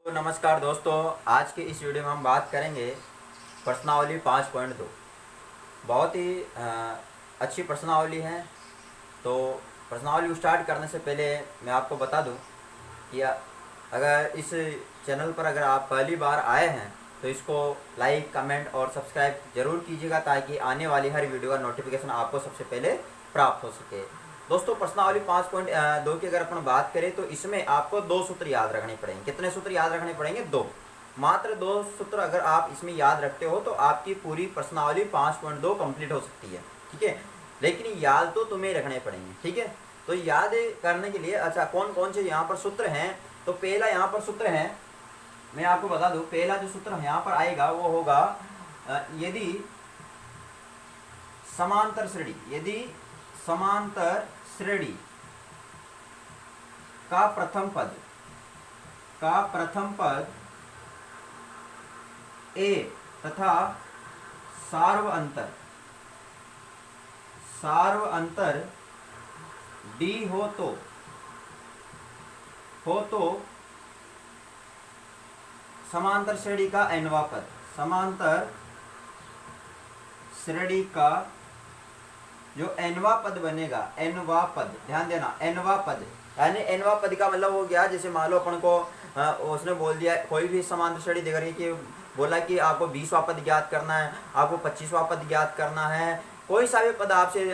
तो नमस्कार दोस्तों, आज के इस वीडियो में हम बात करेंगे प्रश्नावली 5.2। बहुत ही अच्छी प्रश्नावली है। तो प्रश्नावली स्टार्ट करने से पहले मैं आपको बता दूं कि अगर इस चैनल पर अगर आप पहली बार आए हैं तो इसको लाइक, कमेंट और सब्सक्राइब जरूर कीजिएगा ताकि आने वाली हर वीडियो का नोटिफिकेशन आपको सबसे पहले प्राप्त हो सके। दोस्तों, प्रश्नावली 5.2 की अगर अपन बात करें तो इसमें आपको दो सूत्र याद रखने पड़ेंगे। कितने सूत्र याद रखने पड़ेंगे? दो, मात्र दो सूत्र अगर आप इसमें याद रखते हो तो आपकी पूरी प्रश्नावली 5.2 कंप्लीट हो सकती है। ठीक है, लेकिन याद तो तुम्हें रखने पड़ेंगे। ठीक है, तो याद करने के लिए अच्छा कौन कौन से यहाँ पर सूत्र हैं, तो पहला यहाँ पर सूत्र है, मैं आपको बता दूं। पहला जो सूत्र यहाँ पर आएगा वो होगा यदि समांतर श्रेणी का प्रथम पद ए तथा सार्व अंतर डी हो तो समांतर श्रेणी का nवा पद, समांतर श्रेणी का जो nवा पद बनेगा, nवा पद, ध्यान देना, nवा पद यानी nवा पद का मतलब हो गया, जैसे मान लो अपन को उसने बोल दिया, कोई भी समांतर श्रेणी देकर कि बोला कि आपको 20वां पद ज्ञात करना है, आपको 25वां पद ज्ञात करना है, कोई सा भी पद आपसे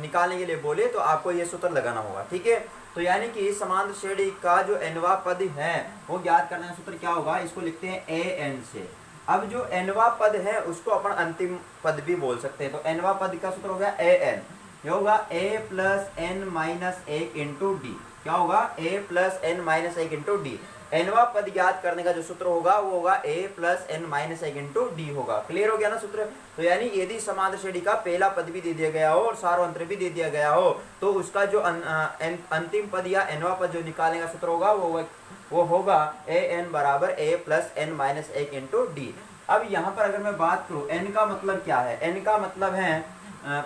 निकालने के लिए बोले तो आपको ये सूत्र लगाना होगा। ठीक है, तो यानी कि समांतर श्रेणी का जो nवा पद है वो ज्ञात करने का सूत्र क्या होगा, इसको लिखते हैं an से। अब जो nवा पद है उसको अपन अंतिम पद भी बोल सकते हैं, तो nवा पद का सूत्र हो गया an, ये होगा a plus n minus 1 into D. क्या होगा? a plus n minus 1 into D. nवा पद ज्ञात करने का जो सूत्र होगा वो होगा a plus n minus 1 into D होगा। क्लियर हो गया ना सूत्र? तो यानी यदि समांतर श्रेणी का पहला पद भी दे दिया गया हो और सार्वंतर भी दे दिया गया हो तो उसका जो अंतिम पद या nवा पद जो निकालने का सूत्र होगा वो होगा an बराबर a plus n minus 1 into D. अब यहाँ पर अगर मैं बात करूँ n का मतलब क्या है, n का मतलब है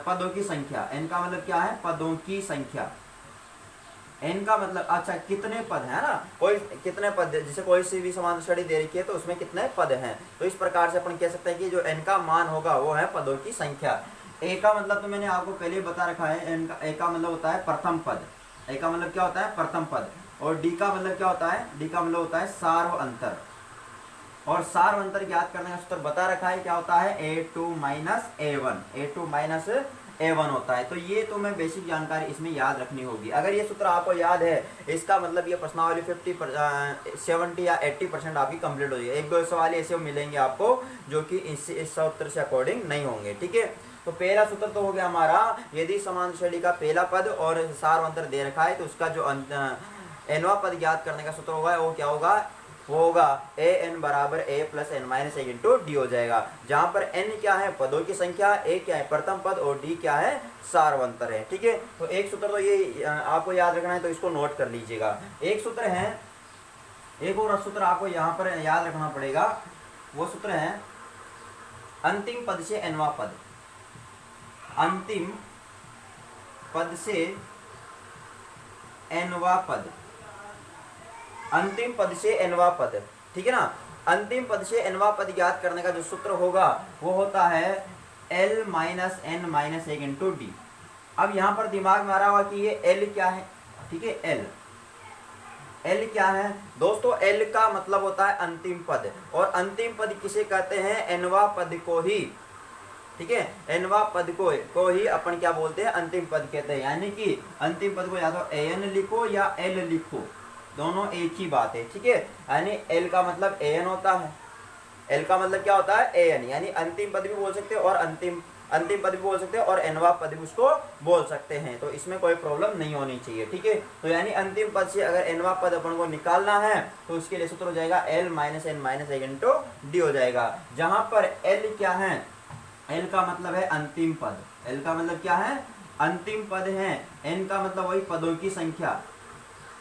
पदों की संख्या। n का मतलब क्या है? पदों की संख्या। n का मतलब अच्छा कितने पद है ना, कोई कितने पद, जैसे कोई सी भी समांतर श्रेणी दे रखी है तो उसमें कितने पद हैं, तो इस प्रकार से अपन कह सकते हैं कि जो n का मान होगा वो है पदों की संख्या। a का मतलब तो मैंने आपको पहले बता रखा है, a का मतलब होता है प्रथम पद। a का मतलब क्या होता है? प्रथम पद। और d का मतलब क्या होता है? d का मतलब होता है सार्व अंतर। और सार्व अंतर ज्ञात करने का सूत्र बता रखा है, क्या होता है? a2 minus a1, a2 minus a1 होता है। तो ये तो मैं बेसिक जानकारी इसमें याद रखनी होगी। अगर ये सूत्र आपको याद है, इसका मतलब ये प्रश्नावली 70 या 80% आपकी कंप्लीट हो जाएगी। एक दो सवाल ऐसे मिलेंगे आपको जो कि इस सूत्र से अकॉर्डिंग नहीं होंगे। ठीक है, तो पहला सूत्र तो हो गया हमारा, यदि समांतर श्रेणी का पहला पद और सार्व अंतर दे रखा है तो उसका जो nवा पद ज्ञात करने का सूत्र होगा वो क्या होगा? वो होगा an बराबर a plus n minus 1 into D हो जाएगा, जहां पर n क्या है? पदों की संख्या, a क्या है? प्रथम पद, और d क्या है? सार्वंतर है। ठीक है, तो एक सूत्र तो ये आपको याद रखना है, तो इसको नोट कर लीजिएगा। एक सूत्र है, एक और सूत्र आपको यहाँ पर याद रखना पड़ेगा, वो सूत्र है अंतिम पद से nवा पद। अंतिम पद से nवा पद, अंतिम पद से nवा पद। ठीक है ना, अंतिम पद से nवा पद ज्ञात करने का जो सूत्र होगा वो होता है l minus n minus 1 into D. अब यहाँ पर दिमाग में आ रहा होगा कि ये l क्या है? ठीक है, l क्या है दोस्तों? l का मतलब होता है अंतिम पद, और अंतिम पद किसे कहते हैं? nवा पद को ही। ठीक है, nवा पद को ही अपन क्या बोलते हैं? अंतिम पद कहते हैं। यानी कि अंतिम पद को या तो an लिखो या l लिखो, दोनों एक ही बात है। ठीक है, यानी l का मतलब an होता है, l का मतलब क्या होता है? an, यानी अंतिम पद भी बोल सकते हैं और अंतिम पद भी बोल सकते हैं और nवा पद भी उसको बोल सकते हैं, तो इसमें कोई प्रॉब्लम नहीं होनी चाहिए। ठीक है, तो यानी अंतिम पद से अगर nवा पद अपन को निकालना है तो उसके लिए सूत्र हो जाएगा l minus n minus 1 into D हो जाएगा, जहां पर l क्या है? l का मतलब है अंतिम पद। l का मतलब क्या है? अंतिम पद है। n का मतलब वही पदों की संख्या,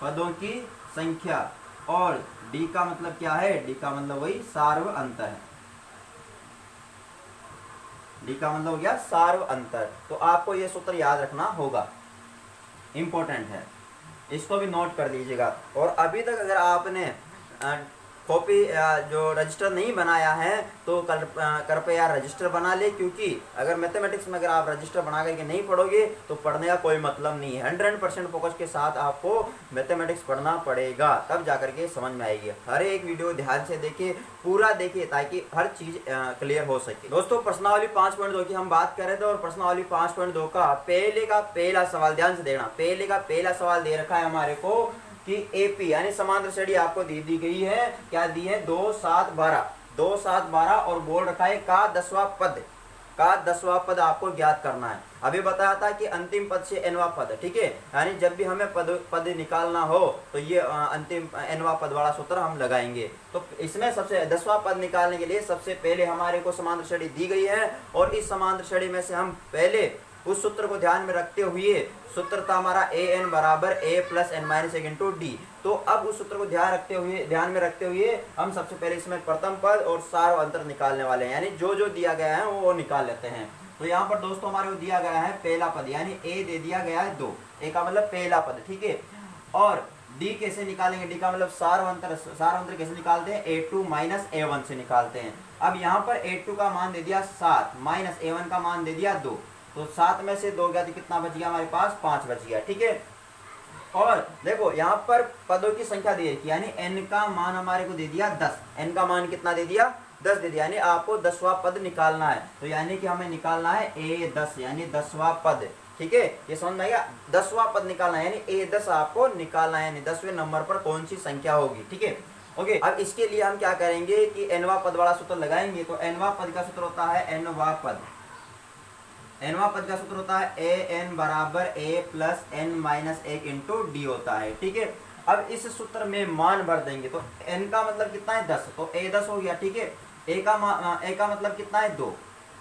पदों की संख्या, और d का मतलब क्या है? d का मतलब वही सार्व अंतर है। d का मतलब हो गया सार्व अंतर। तो आपको ये सूत्र याद रखना होगा, इंपॉर्टेंट है, इसको भी नोट कर लीजिएगा। और अभी तक अगर आपने कॉपी जो रजिस्टर नहीं बनाया है तो कृपया रजिस्टर बना ले, क्योंकि अगर मैथमेटिक्स में अगर आप रजिस्टर बना करके नहीं पढ़ोगे तो पढ़ने का कोई मतलब नहीं है। 100% फोकस के साथ आपको मैथमेटिक्स पढ़ना पड़ेगा, तब जाकर के समझ में आएगी। हर एक वीडियो ध्यान से देखिए, पूरा देखिए, ताकि हर चीज क्लियर हो सके। दोस्तों प्रश्नावली 5.2 की हम बात कर रहे थे और प्रश्नावली 5.2 का पहला सवाल ध्यान से देखना। पहले का पहला सवाल दे रखा है हमारे को कि एपी यानी समांतर श्रेणी आपको दी गई है, क्या दी है 2 7 12, 2 7 12 और बोल रखा है का 10वां पद आपको ज्ञात करना है। अभी बताया था कि अंतिम पद से nवां पद, ठीक है, यानी जब भी हमें पद निकालना हो तो ये अंतिम nवां पद वाला सूत्र हम लगाएंगे। तो इसमें सबसे 10वां पद निकालने के लिए सबसे पहले हमारे को समांतर श्रेणी दी गई है और इस समांतर श्रेणी में से हम पहले उस सूत्र को ध्यान में रखते हुए, सूत्र था हमारा an बराबर a plus n minus 1 into D. तो अब उस सूत्र को ध्यान में रखते हुए हम सबसे पहले इसमें प्रथम पद और सार अंतर निकालने वाले हैं, यानी जो जो दिया गया है वो निकाल लेते हैं। तो यहाँ पर दोस्तों हमारे को दिया गया है पहला पद, यानी a दे दिया गया है 2, a का मतलब पहला पद, ठीक है। और d कैसे निकालेंगे, d का मतलब सार अंतर कैसे निकालते हैं, a2 माइनस a1 से निकालते हैं। अब यहाँ पर a2 का मान दे दिया 7 माइनस a1 का मान दे दिया 2, तो 7 में से 2 गया तो कितना बच गया हमारे पास, 5 बच गया, ठीक है। और देखो यहाँ पर पदों की संख्या दे रखी, यानी n का मान हमारे को दे दिया 10, n का मान कितना दे दिया 10 दे दिया, यानी आपको 10वां पद निकालना है। तो यानी कि हमें निकालना है a10 यानी 10वां पद, ठीक है, ये समझ में आएगा। 10वां पद निकालना है यानी a10 आपको निकालना है, यानी 10वें नंबर पर कौन सी संख्या होगी, ठीक है। ओके, अब इसके लिए हम क्या करेंगे कि nवां पद वाला सूत्र लगाएंगे। तो nवां पद का सूत्र होता है nवां पद का सूत्र होता है an बराबर a plus n minus 1 into D होता है, ठीक है। अब इस सूत्र में मान भर देंगे, तो n का मतलब कितना है 10, तो a 10 हो गया, ठीक है। a का मतलब कितना है 2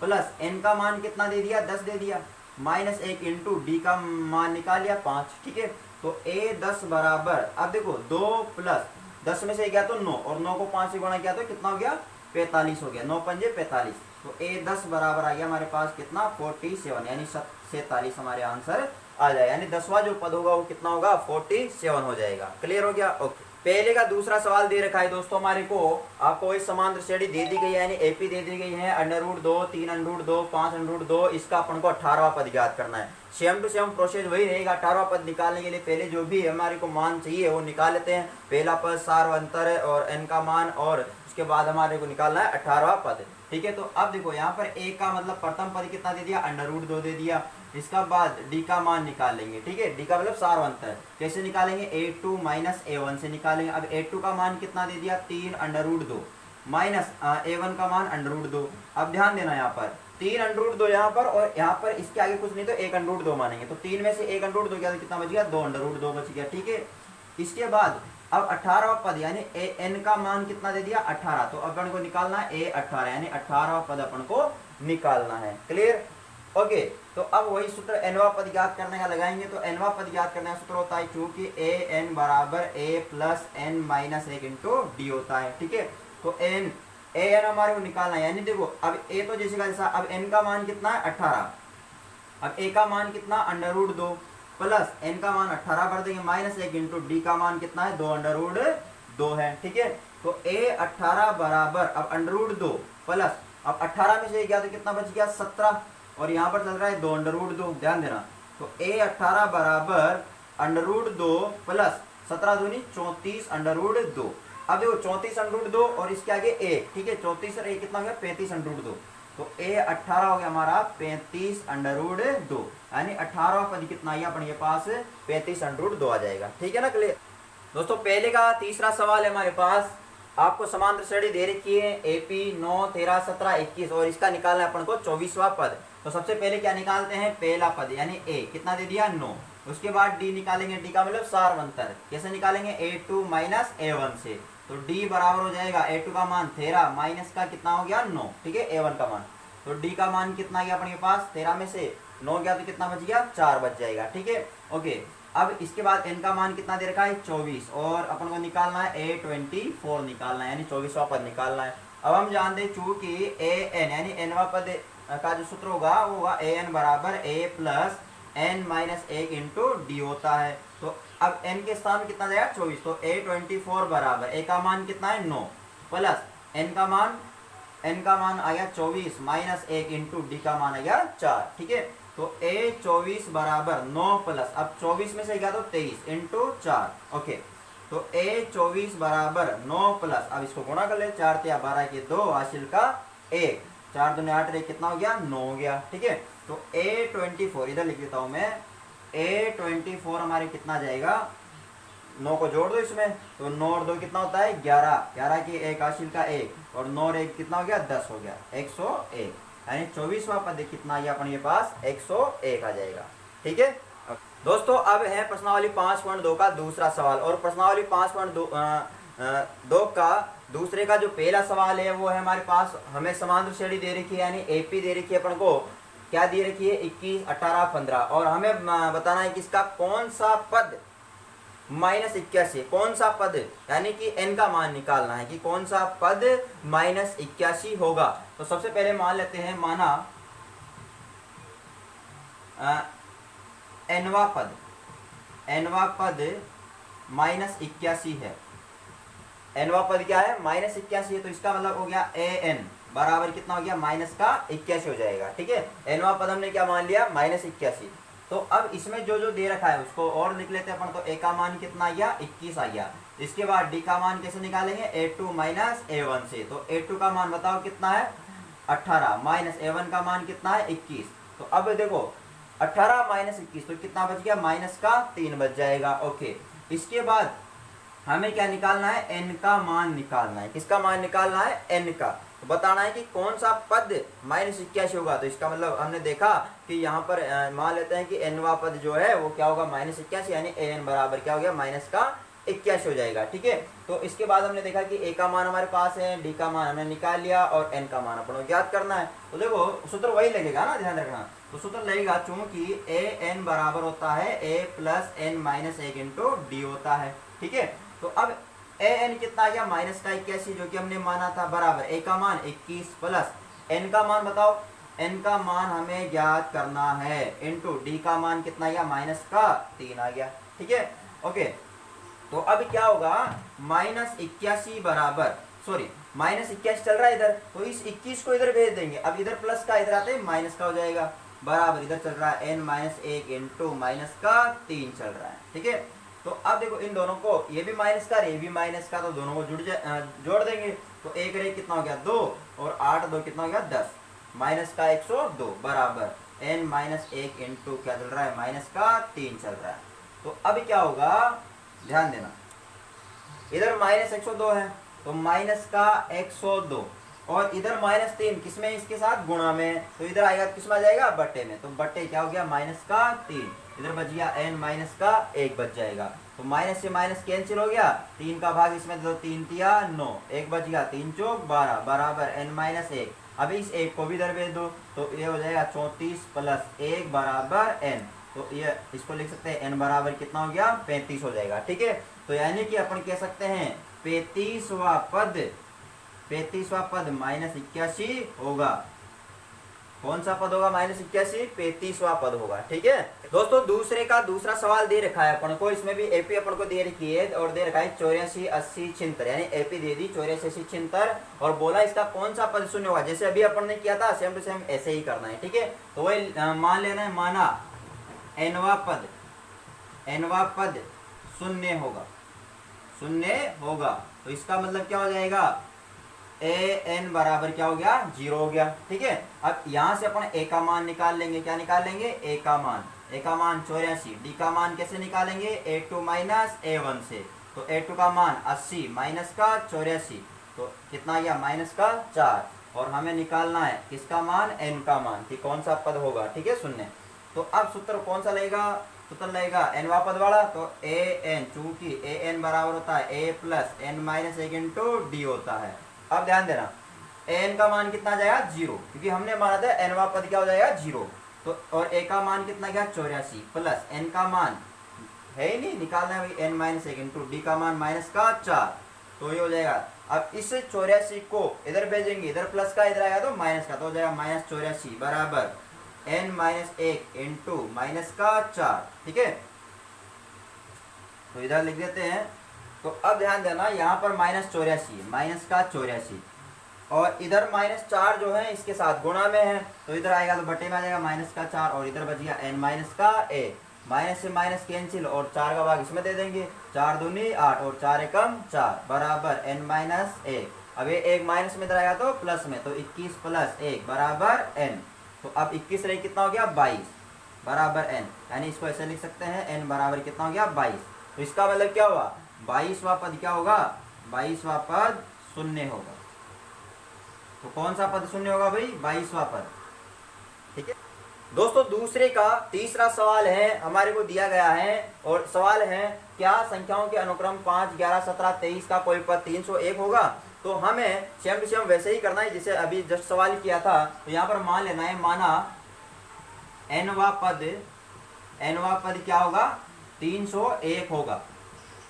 प्लस n का मान कितना दे दिया 10 दे दिया, माइनस 1 इंटू डी का मान निकाल लिया 5, ठीक है। तो a 10 बराबर, अब देखो 2 प्लस 10 में से गया तो 9 और 9 को 5 से गुणा किया तो कितना हो गया 45 हो गया, 9 पंजे 45। तो a10 बराबर आ गया हमारे पास कितना 47, यानी 47 हमारे आंसर आ जाए, यानी 10वां जो पद होगा वो कितना होगा 47 हो जाएगा। क्लियर हो गया, ओके। पहले का दूसरा सवाल दे रखा है दोस्तों हमारे को, आपको इस समांतर श्रेणी दे दी गई है, यानी एपी दे दी गई है √2 3√2 5√2, इसका अपन को 18वां पद ज्ञात करना है। सेम टू सेम प्रोसेस वही रहेगा। 18वां पद निकालने के लिए पहले जो भी हमारे को मान चाहिए वो निकाल लेते हैं, पहला पद सार अंतर और n का मान, और उसके बाद हमारे को निकालना है 18वां पद, ठीक है। तो अब देखो यहाँ पर a का मतलब प्रथम पद कितना दे दिया √2 दे दिया, इसका बाद d का मान निकाल लेंगे, ठीक है। d का मतलब सार अंतर, कैसे निकालेंगे a2 माइनस a1 से निकालेंगे। अब a2 का मान कितना दे दिया 3√2 माइनस a1 का मान √2। अब ध्यान देना यहाँ पर 3√2 यहाँ पर, और यहाँ पर इसके आगे कुछ नहीं तो 1√2 मानेंगे, तो 3 में से 1√2 गया तो कितना बच गया 2√2 बच गया, ठीक है। इसके बाद अब 18वां पद यानी n का मान कितना दे दिया 18, तो अपन को निकालना है a18 यानी 18वां पद अपन को निकालना है। Clear, okay. तो अब वही सूत्र nवां पद ज्ञात करने का लगाएंगे। तो nवां पद ज्ञात करने का सूत्र होता है क्योंकि an बराबर a plus n minus 1 into D होता है, ठीक है। तो an हमारे को निकालना है, यानी देखो अब a तो जैसे का जैसा, अब n का मान कितना है 18, अब a का मान कितना √2 प्लस n का मान 18 भर देंगे माइनस 1 इंटू डी का मान कितना है 2√2 है, ठीक है। तो a18 बराबर अब √2 प्लस अब 18 में से गया तो कितना बच गया 17, और यहाँ पर चल रहा है 2√2, ध्यान देना। तो a18 बराबर √2 प्लस 17 दूनी 34√2। अब देखो 34√2 और इसके आगे a, ठीक है, 34 और a कितना हो गया 35√2, तो a18 हो गया हमारा 35√2, यानी 18वां पद कितना आया अपने पास 35√2 आ जाएगा, ठीक है ना। क्लियर दोस्तों, पहले का तीसरा सवाल है हमारे पास, आपको समांतर श्रेणी दे रखी है AP 9 13 17 21 और इसका निकालना है अपन को 24वां पद। तो सबसे पहले क्या निकालते हैं पहला पद यानी a कितना दे दिया 9, उसके बाद d निकालेंगे, d का मतलब सार अंतर, कैसे निकालेंगे a2 माइनस a1 से। तो d बराबर हो जाएगा a2 का मान 13 माइनस का कितना हो गया 9, ठीक है, a1 का मान। तो d का मान कितना गया अपने पास 13 में से 9 गया तो कितना बच गया 4 बच जाएगा, ठीक है, ओके। अब इसके बाद n का मान कितना दे रखा है 24 और अपन को निकालना है a24 निकालना है, यानी 24वां पद निकालना है। अब हम जानते हैं चूंकि an यानी nवां पद का जो सूत्र होगा वो होगा an बराबर a plus n minus 1 into D होता है। तो अब n के स्थान में कितना जाएगा 24, तो a24 बराबर a का मान कितना है 9 प्लस n का मान आ गया 24 माइनस 1 इंटू डी का मान आ गया 4। ठीक है, तो a24 बराबर 9 प्लस, अब 24 में से गया तो 23 इंटू 4। ओके, तो a24 बराबर 9 प्लस, अब इसको गुणा कर ले, 4 या 12 के 2 हासिल का 1, 4 दूनी 8 कितना हो गया 9 हो गया। ठीक है, तो a24 इधर लिख देता हूं मैं, a24 हमारे कितना जाएगा, 9 को जोड़ दो इसमें, तो 9 और 2 कितना होता है 11, 11 की 1 हासिल का 1 और 9 और 1 कितना हो गया 10 हो गया 101, यानी 24वां पद कितना आ गया अपने पास 101 आ जाएगा। ठीक है दोस्तों, अब है प्रश्नावली 5.2 का दूसरा सवाल, और प्रश्नावली 5.2 का दूसरे का जो पहला सवाल है वो है हमारे पास, हमें समांतर श्रेणी दे रखी है, यानी एपी दे रखी है अपन को, क्या दे रखी है 21, 18, 15, और हमें बताना है कि इसका कौन सा पद -81, कौन सा पद, यानी कि n का मान निकालना है कि कौन सा पद -81 होगा। तो सबसे पहले मान लेते हैं, माना nवा पद -81 है, nवा पद क्या है -81 है, तो इसका मतलब हो गया an बराबर कितना हो गया -81 हो जाएगा। ठीक है, nवा पद हमने क्या मान लिया -81। तो अब इसमें जो जो दे रखा है उसको और लिख लेते हैं अपन, तो a का मान कितना आ गया 21 आ गया। इसके बाद d का मान कैसे निकालेंगे, a2 माइनस a1 से, तो a2 का मान बताओ कितना है 18 माइनस a1 का मान कितना है 21। तो अब देखो 18 माइनस 21 तो कितना बच गया -3 बच जाएगा। ओके, इसके बाद हमें क्या निकालना है, n का मान निकालना है। किसका मान निकालना है, n का। तो बताना है कि कौन सा पद -81 होगा। तो इसका मतलब हमने देखा कि यहाँ पर मान लेते हैं कि nवा पद जो है वो क्या होगा -81, यानी an बराबर क्या हो गया -81 हो जाएगा। ठीक है, तो इसके बाद हमने देखा कि a का मान हमारे पास है, d का मान हमने निकाल लिया और n का मान अपन को ज्ञात करना है। तो देखो सूत्र वही लगेगा ना, ध्यान रखना। तो सूत्र लगेगा चूंकि an बराबर होता है a plus n minus 1 into D होता है। ठीक है, तो अब an कितना आ गया -81 जो कि हमने माना था, बराबर a का मान 21 प्लस n का मान बताओ, n का मान हमें ज्ञात करना है इंटू d का मान कितना आ गया -3 आ गया। ठीक है, ओके, तो अब क्या होगा -81 बराबर, सॉरी -81 चल रहा है इधर, तो इस 21 को इधर भेज देंगे। अब इधर प्लस का इधर आते हैं माइनस का हो जाएगा, बराबर इधर चल रहा है n-1 इंटू -3 चल रहा है। ठीक है, तो अब देखो इन दोनों को, ये भी माइनस का ये भी माइनस का, तो दोनों को जोड़ देंगे। तो एक रे कितना हो गया 2 और 8 2 कितना हो गया 10, -102 बराबर n-1 इंटू क्या चल रहा है -3 चल रहा है। तो अब क्या होगा, ध्यान देना, इधर -102 है तो -102 और इधर -3 किसमें, इसके साथ गुणा में, तो इधर आएगा किसमें आ जाएगा बट्टे में, तो बट्टे क्या हो गया -3, इधर बच गया n-1 बच जाएगा। तो माइनस से माइनस कैंसिल हो गया, 3 का भाग इसमें दो, 3 तिया 9, 1 बच गया, 3 चौक 12 बराबर n-1। अभी इस 1 को भी इधर भेज दो, तो ये हो जाएगा 34 प्लस 1 बराबर n, तो ये इसको लिख सकते हैं n बराबर कितना हो गया 35 हो जाएगा। ठीक है, तो यानी कि अपन कह सकते हैं 35वां पद -81 होगा। कौन सा पद होगा -81, 35वां पद होगा। ठीक है दोस्तों, दूसरे का दूसरा सवाल दे रखा है अपन को, इसमें भी एपी अपन को दे रखी है और दे रखा है 84, 80, 76, यानी एपी दे दी 84, 80, 76 और बोला इसका कौन सा पद शून्य होगा। जैसे अभी अपन ने किया था सेम टू सेम ऐसे ही करना है। ठीक है, तो वही मान लेना है, माना nवा पद शून्य होगा, तो इसका मतलब क्या हो जाएगा, an बराबर क्या हो गया 0 हो गया। ठीक है, अब यहां से अपन a का मान निकाल लेंगे, क्या निकाल लेंगे a का मान 84, d का मान कैसे निकालेंगे a2 माइनस a1 से, तो a2 का मान 80 माइनस का 84, तो कितना गया -4, और हमें निकालना है किसका मान n का मान कि कौन सा पद होगा। ठीक है, शून्य। तो अब सूत्र कौन सा लगेगा, सूत्र लगेगा nवा पद वाला, तो an, चूंकि an बराबर होता है a plus n-1 into D होता है। अब ध्यान देना, n का मान कितना जाएगा 0, क्योंकि हमने माना था nवा पद क्या हो जाएगा 0, तो और a का मान कितना गया 84 प्लस n का मान है ही नहीं, निकालना है भाई n-1 इंटू डी का मान -4, तो ये हो जाएगा। अब इस 84 को इधर भेजेंगे, इधर प्लस का इधर आएगा तो माइनस का, तो हो जाएगा -84 बराबर n माइनस एक इंटू माइनस का 4, ठीक है। तो इधर लिख देते हैं। तो अब ध्यान देना, यहाँ पर -84, माइनस का 84, और इधर -4 जो है इसके साथ गुणा में है, तो इधर आएगा तो बटे में आ जाएगा -4, और इधर बच गया n माइनस का a, माइनस से माइनस कैंसिल, और 4 का भाग इसमें दे देंगे, 4 दूनी 8 और 4 एकम 4 बराबर n माइनस 1। अब ये एक माइनस में इधर आएगा तो प्लस में, तो 21 प्लस 1 बराबर n। तो अब 21 रही कितना हो गया 22 बराबर n, यानी इसको ऐसे लिख सकते हैं n बराबर कितना हो गया 22। तो इसका मतलब क्या हुआ, 22वां पद क्या होगा, 22वां पद शून्य होगा। तो कौन सा पद शून्य होगा भाई, 22वां पद, ठीक है। दोस्तों दूसरे का तीसरा सवाल है, हमारे को दिया गया है, और सवाल है क्या संख्याओं के अनुक्रम 5, 11, 17, 23 का कोई पद 301 होगा। तो हमें सेम टू सेम वैसे ही करना है जैसे अभी जस्ट सवाल किया था। तो यहाँ पर मान लेना है, माना nवा पद क्या होगा, 301 होगा,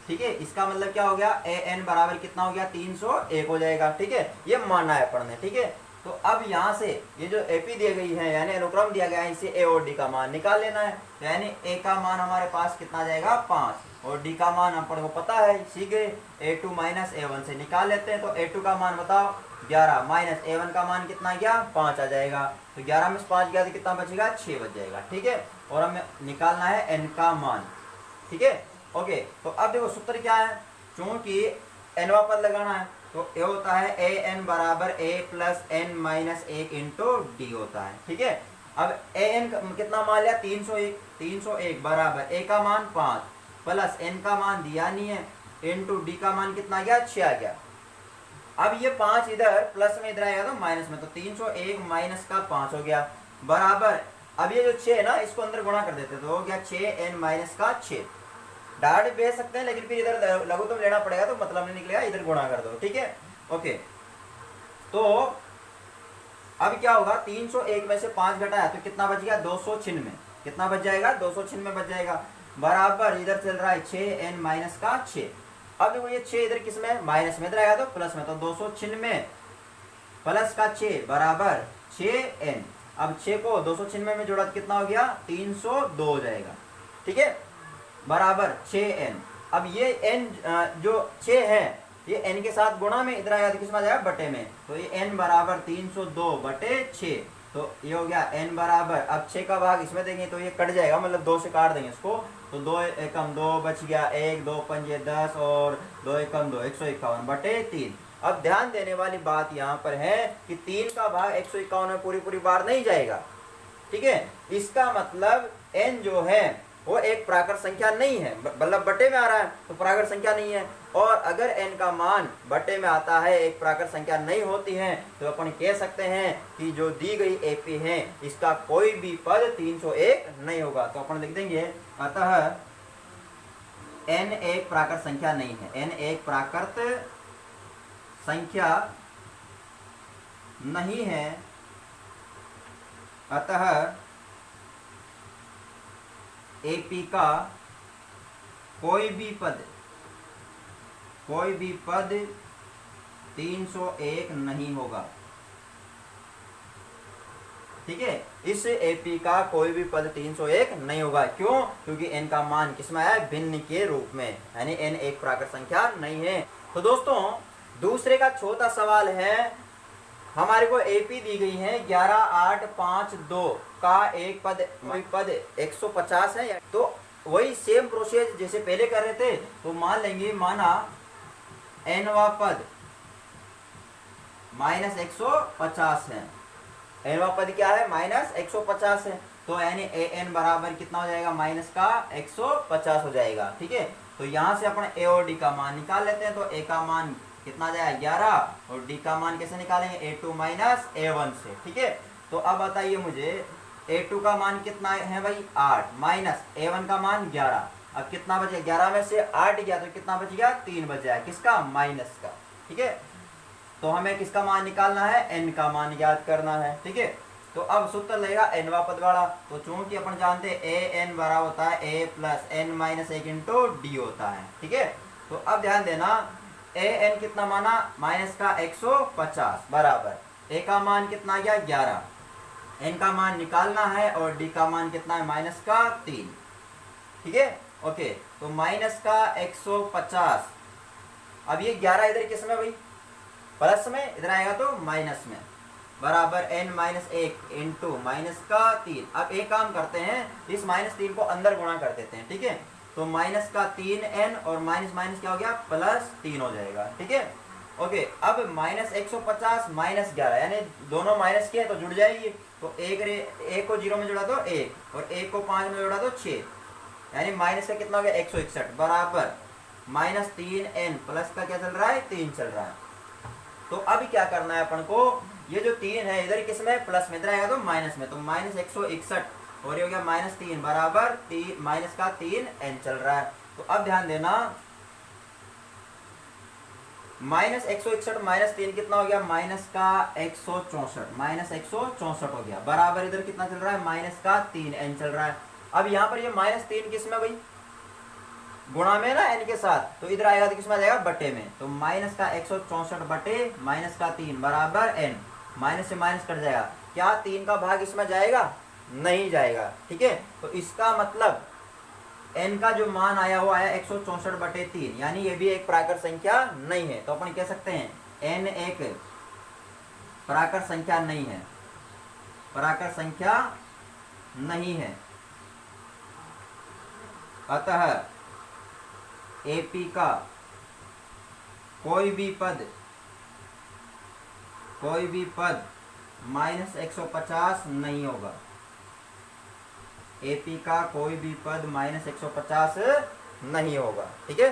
ठीक है। इसका मतलब क्या हो गया, an बराबर कितना हो गया 301 हो जाएगा, ठीक है। ये मानना है पढ़ने, ठीक है। तो अब यहाँ से ये जो एपी दी गई है यानी अनुक्रम दिया गया है, इसे ए और डी का मान निकाल लेना है। तो यानी ए का मान हमारे पास कितना जाएगा 5, और डी का मान अपन को पता है, सीधे a2 माइनस a1 से निकाल लेते हैं। तो a2 का मान बताओ 11, माइनस a1 का मान कितना गया 5 आ जाएगा। तो 11 में से 5 गया तो कितना बचेगा 6 बच जाएगा, ठीक है। और हमें निकालना है n का मान, ठीक है। ओके, तो अब देखो सूत्र क्या है, चूंकि nवा पद लगाना है तो ये होता है an बराबर a plus n minus 1 into D होता है, ठीक है। अब an कितना मान लिया 301 बराबर a का मान 5 प्लस n का मान दिया नहीं है इंटू डी का मान कितना गया 6 आ गया। अब ये 5 इधर प्लस में इधर आएगा तो माइनस में, तो 301 माइनस का 5 हो गया बराबर, अब ये जो 6 है ना इसको अंदर गुणा कर देते तो हो गया 6n माइनस का 6। डायरेक्ट भेज सकते हैं लेकिन फिर इधर लघुत्तम लेना पड़ेगा तो मतलब नहीं निकलेगा, इधर गुणा कर दो, ठीक है। ओके, तो अब क्या होगा 301 में से 5 घटाया तो कितना बच गया 296, कितना बच जाएगा 296 बच जाएगा बराबर, इधर चल रहा है 6n माइनस का 6। अब देखो ये 6 इधर किस में माइनस में, इधर आएगा तो प्लस में, तो 296 प्लस का 6 बराबर 6n। अब 6 को 296 में जोड़ा तो कितना हो गया 302 हो जाएगा, ठीक है, बराबर 6n। अब ये n जो 6 है ये n के साथ गुणा में इधर आया तो किसमें आ जाएगा बटे में, तो ये n बराबर 302 बटे 6, तो ये हो गया n बराबर, अब 6 का भाग इसमें देंगे तो ये कट जाएगा, मतलब 2 से काट देंगे इसको, तो 2 एकम 2 बच गया 1, 2 पंजे 10 और 2 एकम 2 151 बटे 3। अब ध्यान देने वाली बात यहाँ पर है कि 3 का भाग 151 में पूरी बार नहीं जाएगा, ठीक है। इसका मतलब n जो है वो एक प्राकृत संख्या नहीं है, मतलब बटे में आ रहा है तो प्राकृत संख्या नहीं है। और अगर n का मान बटे में आता है, एक प्राकृत संख्या नहीं होती है, तो अपन कह सकते हैं कि जो दी गई एपी है इसका कोई भी पद 301 नहीं होगा। तो अपन लिख देंगे अतः n एक प्राकृत संख्या नहीं है, n एक प्राकृत संख्या नहीं है, अतः एपी का कोई भी पद 301 नहीं होगा, ठीक है। इस एपी का कोई भी पद 301 नहीं होगा, क्यों, क्योंकि n का मान किसमें आया भिन्न के रूप में, यानी n एक प्राकृत संख्या नहीं है। तो दोस्तों दूसरे का चौथा सवाल है, हमारे को एपी दी गई है 11852 का एक पद 150 है, तो वही सेम प्रोसेस जैसे पहले कर रहे थे। तो मान लेंगे, माना nवा पद -150 है, nवा पद क्या है -150 है, तो यानी an बराबर कितना हो जाएगा माइनस का 150 हो जाएगा, ठीक है। तो यहाँ से अपन a और d का मान निकाल लेते हैं, तो a का मान कितना जाएगा 11 और d का मान कैसे निकालेंगे a2 माइनस a1 से, ठीक है। तो अब बताइए मुझे a2 का मान कितना है भाई 8 माइनस a1 का मान 11, अब कितना बच गया 11 में से 8 गया तो कितना बच गया 3 बच जाएगा, किसका माइनस का, ठीक है। तो हमें किसका मान निकालना है n का मान याद करना है, ठीक है। तो अब सूत्र लगेगा nवा पद वाला, तो चूंकि अपन जानते हैं an बराबर होता है a plus n minus 1 into D होता है, ठीक है। तो अब ध्यान देना an कितना माना माइनस का 150 बराबर a का मान कितना गया 11, n का मान निकालना है और d का मान कितना है, माइनस का 3। ठीक है, ओके। तो माइनस का 150, अब ये 11 इधर किस में भाई, प्लस में, इधर आएगा तो माइनस में, बराबर n माइनस 1 इंटू माइनस का 3। अब एक काम करते हैं, इस माइनस 3 को अंदर गुणा कर देते हैं। ठीक है, तो माइनस का 3n और माइनस माइनस क्या हो गया, प्लस 3 हो जाएगा। ठीक है, ओके। अब माइनस 150 माइनस 11, यानी दोनों माइनस के हैं तो जुड़ जाएगी। तो एक को 0 में जोड़ा तो 1 और 1 को 5 में जोड़ा तो 6, यानी माइनस का कितना हो गया, 161, बराबर माइनस 3n प्लस का क्या चल रहा है, 3 चल रहा है। तो अब क्या करना है अपन को, ये जो 3 है इधर किस में, प्लस में, इधर आएगा तो माइनस में, तो माइनस 161 और ये हो गया माइनस 3, बराबर माइनस का 3n चल रहा है। तो अब ध्यान देना, माइनस 161 माइनस 3 कितना हो गया, माइनस का 164, माइनस 164 हो गया, बराबर इधर कितना चल रहा है, माइनस का 3n चल रहा है। अब यहाँ पर ये माइनस 3 किस में भाई, गुणा में ना n के साथ, तो इधर आएगा तो किस में आ जाएगा, बटे में। तो माइनस का 164 बटे माइनस का 3 बराबर n, माइनस से माइनस कट जाएगा। क्या 3 का भाग इसमें जाएगा, नहीं जाएगा। ठीक है, तो इसका मतलब n का जो मान आया वो आया 164 बटे 3, यानी ये भी एक प्राकृत संख्या नहीं है। तो अपन कह सकते हैं n एक प्राकृत संख्या नहीं है, प्राकृत संख्या नहीं है। अतः AP का कोई भी पद माइनस 150 नहीं होगा। AP का कोई भी पद माइनस 150 नहीं होगा। ठीक है।